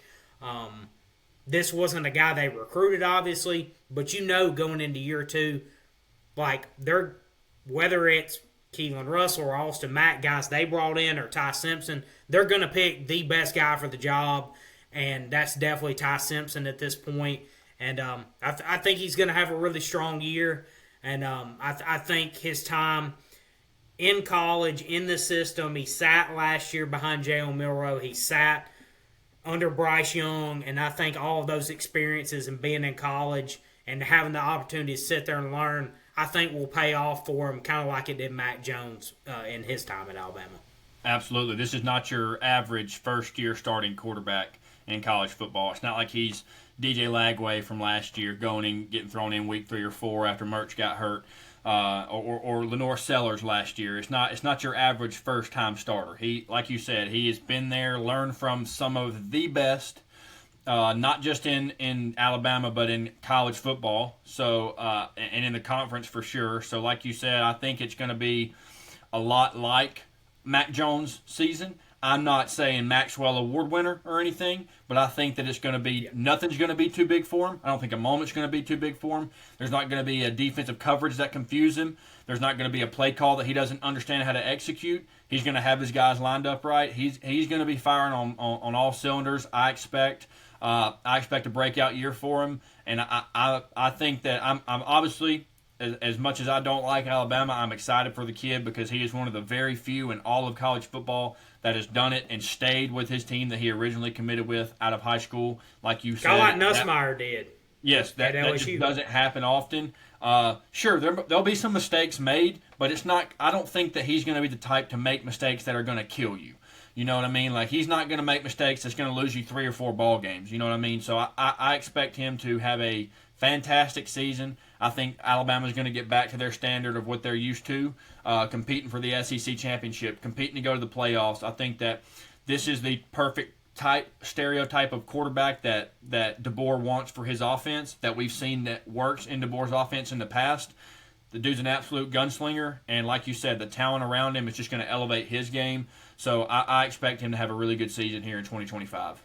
This wasn't a guy they recruited, obviously, but going into year two, like, whether it's Keelan Russell or Austin Mack, guys they brought in, or Ty Simpson, they're going to pick the best guy for the job, and that's definitely Ty Simpson at this point. And I think he's going to have a really strong year, and I think his time in college, in the system, he sat last year behind Jalen Milroe, he sat under Bryce Young, and I think all of those experiences and being in college and having the opportunity to sit there and learn, I think will pay off for him, kind of like it did Mac Jones in his time at Alabama. Absolutely. This is not your average first-year starting quarterback in college football. It's not like he's DJ Lagway from last year going and getting thrown in week 3 or 4 after Merch got hurt, or Lenore Sellers last year. It's not your average first-time starter. He, like you said, he has been there, learned from some of the best, not just in Alabama, but in college football. So and in the conference for sure. So like you said, I think it's going to be a lot like Mac Jones' season. I'm not saying Maxwell Award winner or anything, but I think that it's going to be, nothing's going to be too big for him. I don't think a moment's going to be too big for him. There's not going to be a defensive coverage that confuse him. There's not going to be a play call that he doesn't understand how to execute. He's going to have his guys lined up right. He's going to be firing on all cylinders, I expect. I expect a breakout year for him, and I think that I'm obviously, as much as I don't like Alabama, I'm excited for the kid because he is one of the very few in all of college football that has done it and stayed with his team that he originally committed with out of high school. Like you said, kind of like Nussmeier did. Yes, that just doesn't happen often. Sure, there'll be some mistakes made, but it's not. I don't think that he's going to be the type to make mistakes that are going to kill you. You know what I mean? Like, he's not going to make mistakes that's going to lose you 3 or 4 ball games. You know what I mean? So I expect him to have a fantastic season. I think Alabama's going to get back to their standard of what they're used to, competing for the SEC championship, competing to go to the playoffs. I think that this is the perfect stereotype of quarterback that DeBoer wants for his offense, that we've seen that works in DeBoer's offense in the past. The dude's an absolute gunslinger, and like you said, the talent around him is just going to elevate his game. So I expect him to have a really good season here in 2025.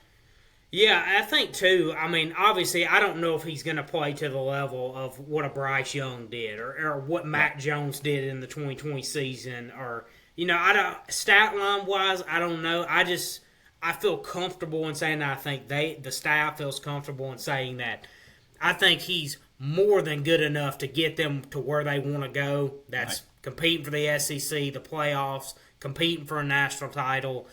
Yeah, I think too. I mean, obviously, I don't know if he's going to play to the level of what a Bryce Young did, or what Mac Jones did in the 2020 season, or I don't, stat line wise, I don't know. I feel comfortable in saying that I think the staff feels comfortable in saying that I think he's more than good enough to get them to where they want to go. That's competing for the SEC, the playoffs, competing for a national title.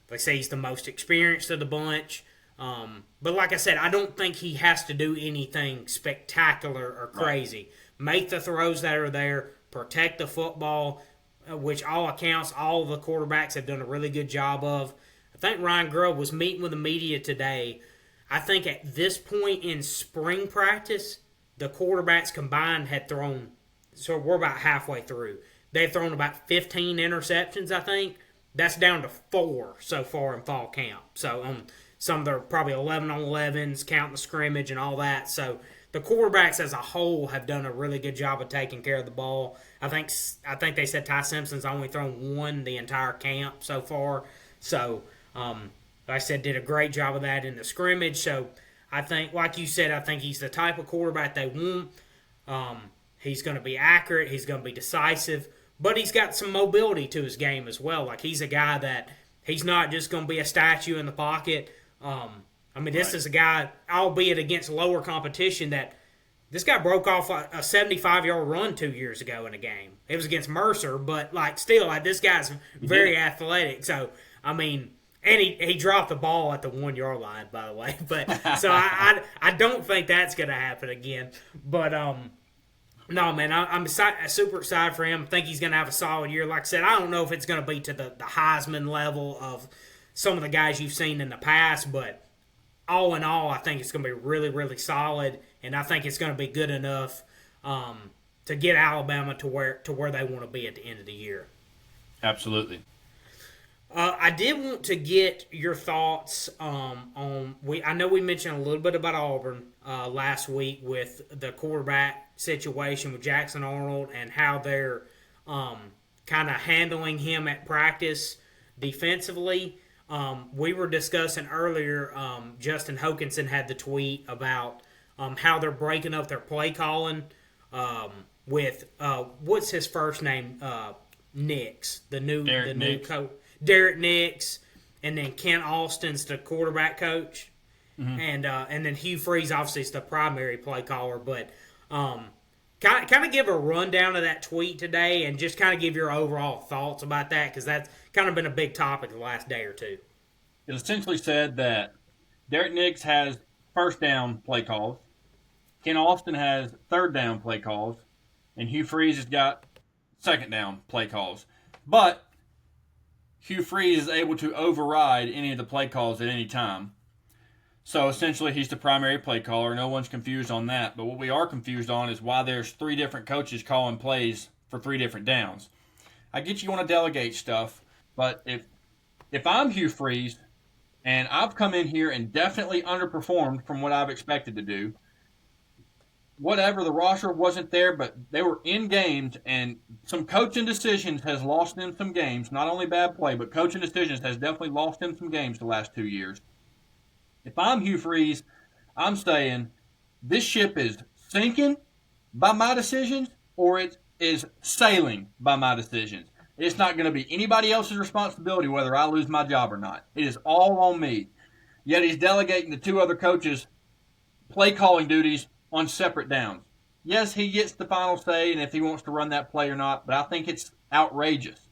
They say he's the most experienced of the bunch. But like I said, I don't think he has to do anything spectacular or crazy. Make the throws that are there, protect the football, which all accounts, all the quarterbacks have done a really good job of. I think Ryan Grubb was meeting with the media today. I think at this point in spring practice, the quarterbacks combined had thrown, so we're about halfway through. They've thrown about 15 interceptions, I think. That's down to 4 so far in fall camp. So some of them are probably 11 on 11s, counting the scrimmage and all that. So the quarterbacks as a whole have done a really good job of taking care of the ball. I think they said Ty Simpson's only thrown 1 the entire camp so far. So like I said, did a great job of that in the scrimmage. So I think, like you said, I think he's the type of quarterback they want. He's going to be accurate. He's going to be decisive. But he's got some mobility to his game as well. Like, he's a guy that he's not just going to be a statue in the pocket. This is a guy, albeit against lower competition, that this guy broke off a 75-yard run 2 years ago in a game. It was against Mercer, but, still, this guy's very athletic. So, and he dropped the ball at the 1-yard line, by the way. But so I don't think that's going to happen again. But no, man, I'm super excited for him. I think he's going to have a solid year. Like I said, I don't know if it's going to be to the Heisman level of some of the guys you've seen in the past, but all in all, I think it's going to be really, really solid, and I think it's going to be good enough to get Alabama to where they want to be at the end of the year. Absolutely. I did want to get your thoughts on I know we mentioned a little bit about Auburn last week with the quarterback situation with Jackson Arnold and how they're kind of handling him at practice defensively. We were discussing earlier, Justin Hokanson had the tweet about how they're breaking up their play calling with what's his first name? Nix, the new coach. Derek Nix, and then Ken Austin's the quarterback coach, and then Hugh Freeze obviously is the primary play caller. But kind of give a rundown of that tweet today, and just kind of give your overall thoughts about that, because that's kind of been a big topic the last day or two. It essentially said that Derek Nix has first down play calls, Ken Austin has third down play calls, and Hugh Freeze has got second down play calls, but Hugh Freeze is able to override any of the play calls at any time. So essentially he's the primary play caller. No one's confused on that. But what we are confused on is why there's 3 different coaches calling plays for 3 different downs. I get you want to delegate stuff, but if I'm Hugh Freeze and I've come in here and definitely underperformed from what I've expected to do, whatever, the roster wasn't there, but they were in games, and some coaching decisions has lost them some games. Not only bad play, but coaching decisions has definitely lost them some games the last 2 years. If I'm Hugh Freeze, I'm saying this ship is sinking by my decisions, or it is sailing by my decisions. It's not going to be anybody else's responsibility whether I lose my job or not. It is all on me. Yet he's delegating to 2 other coaches play calling duties on separate downs. Yes, he gets the final say and if he wants to run that play or not, but I think it's outrageous.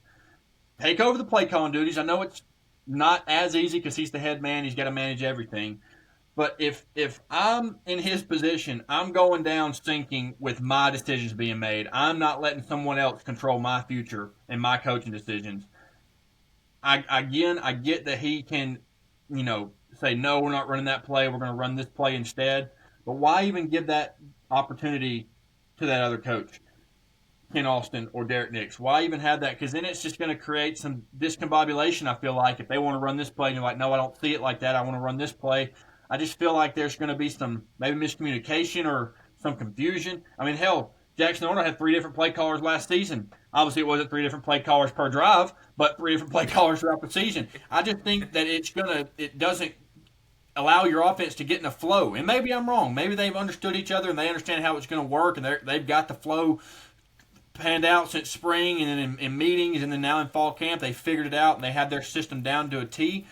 Take over the play calling duties. I know it's not as easy because he's the head man. He's got to manage everything. But if I'm in his position, I'm going down sinking with my decisions being made. I'm not letting someone else control my future and my coaching decisions. I get that he can, say, no, we're not running that play. We're going to run this play instead. But why even give that opportunity to that other coach? Ken Austin or Derek Nix? Why even have that? Because then it's just going to create some discombobulation, I feel like, if they want to run this play and you're like, no, I don't see it like that. I want to run this play. I just feel like there's going to be some maybe miscommunication or some confusion. I mean, hell, Jackson Arnold had 3 different play callers last season. Obviously, it wasn't 3 different play callers per drive, but 3 different play callers throughout the season. I just think that it doesn't allow your offense to get in a flow. And maybe I'm wrong. Maybe they've understood each other and they understand how it's going to work, and they've got the flow panned out since spring and then in meetings and then now in fall camp. They figured it out and they have their system down to a T.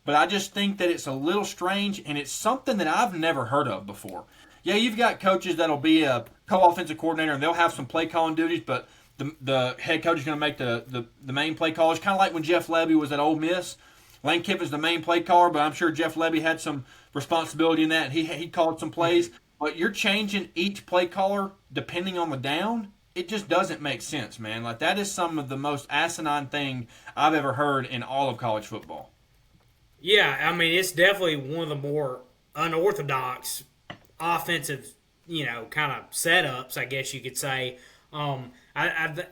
But I just think that it's a little strange, and it's something that I've never heard of before. Yeah, you've got coaches that'll be a co-offensive coordinator, and they'll have some play-calling duties, but the head coach is going to make the main play callers. Kind of like when Jeff Lebby was at Ole Miss. Lane Kiffin's the main play caller, but I'm sure Jeff Lebby had some responsibility in that. He called some plays. But you're changing each play caller depending on the down. It just doesn't make sense, man. Like, that is some of the most asinine thing I've ever heard in all of college football. Yeah, I mean, it's definitely one of the more unorthodox offensive, kind of setups, I guess you could say.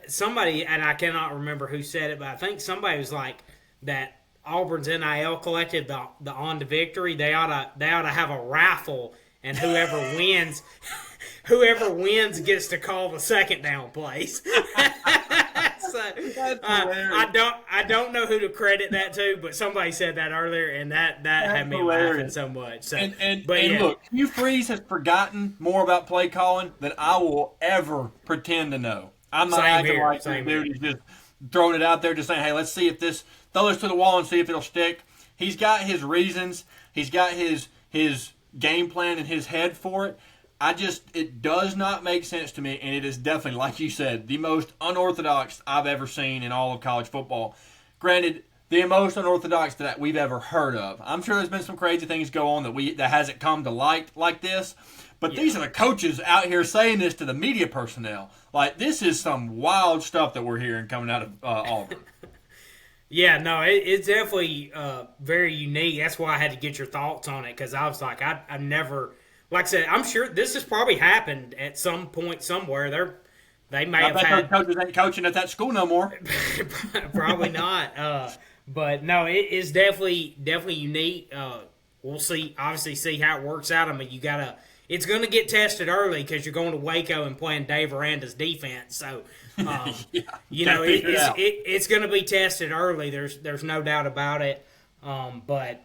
Somebody, and I cannot remember who said it, but I think somebody was like that Auburn's NIL collective, the On to Victory, they ought to have a raffle, and whoever wins gets to call the second down plays. So, I don't know who to credit that to, but somebody said that earlier, and that had me laughing so much. So, look, Hugh Freeze has forgotten more about play calling than I will ever pretend to know. I'm not acting like this dude. He's just throwing it out there, just saying, "Hey, let's see if throw this to the wall and see if it'll stick." He's got his reasons. He's got his game plan in his head for it. It does not make sense to me, and it is definitely, like you said, the most unorthodox I've ever seen in all of college football. Granted, the most unorthodox that we've ever heard of. I'm sure there's been some crazy things go on that hasn't come to light like this, but These are the coaches out here saying this to the media personnel. Like, this is some wild stuff that we're hearing coming out of Auburn. Yeah, no, it's definitely very unique. That's why I had to get your thoughts on it, because I was like, I've never... Like I said, I'm sure this has probably happened at some point somewhere. They may have had coaches ain't coaching at that school no more. Probably not. But no, it is definitely unique. We'll see how it works out. I mean, it's going to get tested early because you're going to Waco and playing Dave Aranda's defense. So, it's going to be tested early. There's no doubt about it. But.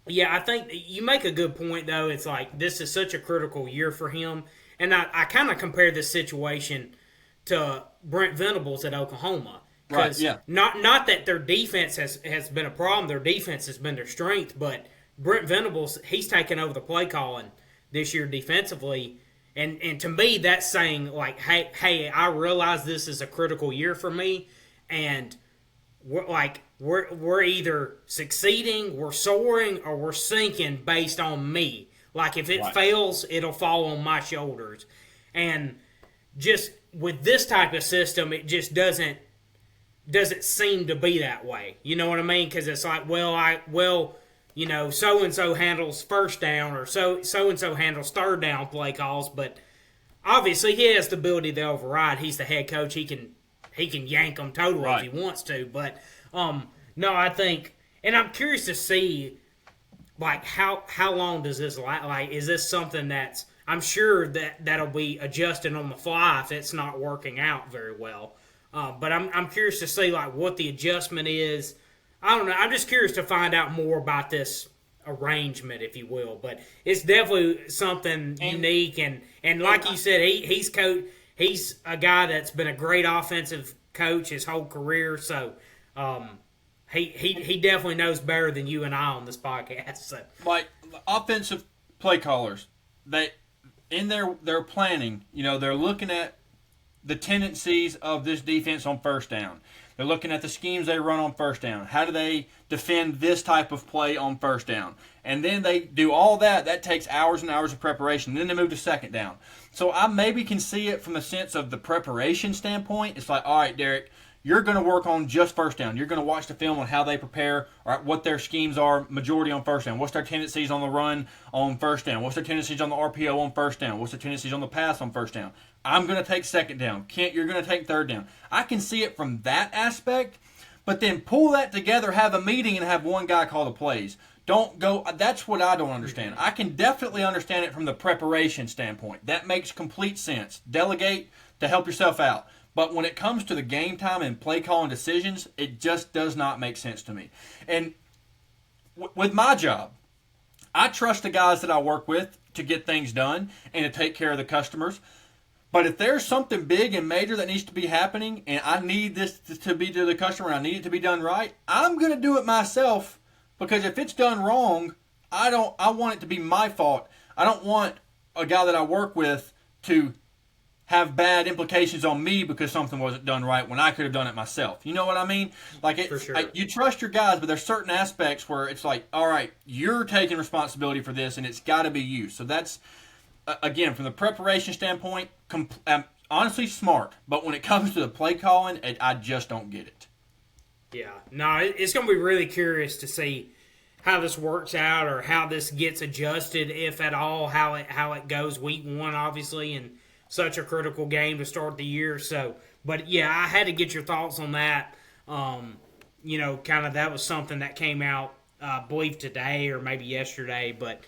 Yeah, I think you make a good point, though. It's like this is such a critical year for him. And I kind of compare this situation to Brent Venables at Oklahoma. Right, yeah. Not that their defense has been a problem. Their defense has been their strength. But Brent Venables, he's taken over the play calling this year defensively. And to me, that's saying, like, hey, I realize this is a critical year for me. And we're either succeeding, we're soaring, or we're sinking based on me. Like, if it fails, it'll fall on my shoulders. And just with this type of system, it just doesn't seem to be that way. You know what I mean? Because it's like, so-and-so handles first down, or so-and-so handles third down play calls, but obviously he has the ability to override. He's the head coach. He can yank them totally if he wants to. But, no, I think – and I'm curious to see, like, how long does this last? Like, is this something that's – I'm sure that'll be adjusted on the fly if it's not working out very well. But I'm curious to see, like, what the adjustment is. I don't know. I'm just curious to find out more about this arrangement, if you will. But it's definitely something unique. And like you said, he's a guy that's been a great offensive coach his whole career. So he definitely knows better than you and I on this podcast. So. Like, offensive play callers, in their planning, they're looking at the tendencies of this defense on first down. They're looking at the schemes they run on first down. How do they defend this type of play on first down? And then they do all that. That takes hours and hours of preparation. Then they move to second down. So I maybe can see it from the sense of the preparation standpoint. It's like, all right, Derek, you're going to work on just first down. You're going to watch the film on how they prepare, or what their schemes are, majority on first down. What's their tendencies on the run on first down? What's their tendencies on the RPO on first down? What's their tendencies on the pass on first down? I'm going to take second down. Kent, you're going to take third down. I can see it from that aspect, but then pull that together, have a meeting, and have one guy call the plays. Don't go. That's what I don't understand. I can definitely understand it from the preparation standpoint. That makes complete sense. Delegate to help yourself out. But when it comes to the game time and play calling decisions, it just does not make sense to me. And with my job, I trust the guys that I work with to get things done and to take care of the customers. But if there's something big and major that needs to be happening, and I need this to be to the customer, and I need it to be done right, I'm going to do it myself. Because if it's done wrong, I want it to be my fault. I don't want a guy that I work with to have bad implications on me because something wasn't done right when I could have done it myself. You know what I mean? Like, For sure. you trust your guys, but there's certain aspects where it's like, all right, you're taking responsibility for this, and it's got to be you. So that's, again, from the preparation standpoint, honestly smart. But when it comes to the play calling, I just don't get it. Yeah. No, it's going to be really curious to see how this works out or how this gets adjusted, if at all, how it goes week one, obviously, and such a critical game to start the year. So, but yeah, I had to get your thoughts on that. Kind of that was something that came out, I believe today or maybe yesterday. But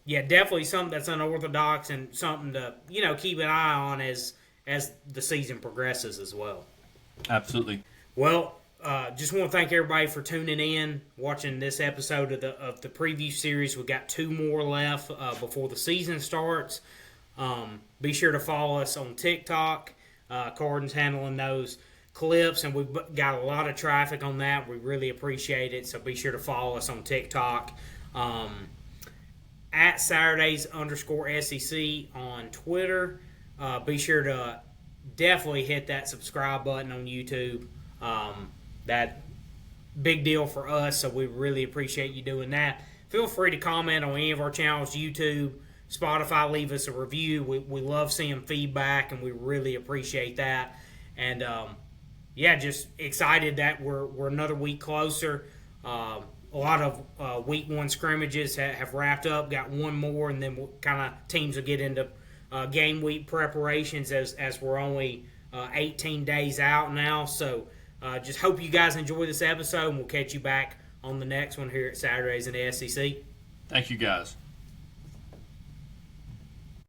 yeah, definitely something that's unorthodox and something to keep an eye on as the season progresses as well. Absolutely. Well, just want to thank everybody for tuning in, watching this episode of the preview series. We've got 2 more left before the season starts. Be sure to follow us on TikTok. Carden's handling those clips, and we've got a lot of traffic on that. We really appreciate it, so be sure to follow us on TikTok. At Saturdays_SEC on Twitter. Be sure to definitely hit that subscribe button on YouTube. That big deal for us, so we really appreciate you doing that. Feel free to comment on any of our channels, YouTube, Spotify, leave us a review. We love seeing feedback, and we really appreciate that. And just excited that we're another week closer. A lot of week 1 scrimmages have wrapped up. Got one more, and then teams will get into game week preparations as we're only 18 days out now. So just hope you guys enjoy this episode, and we'll catch you back on the next one here at Saturdays in the SEC. Thank you, guys.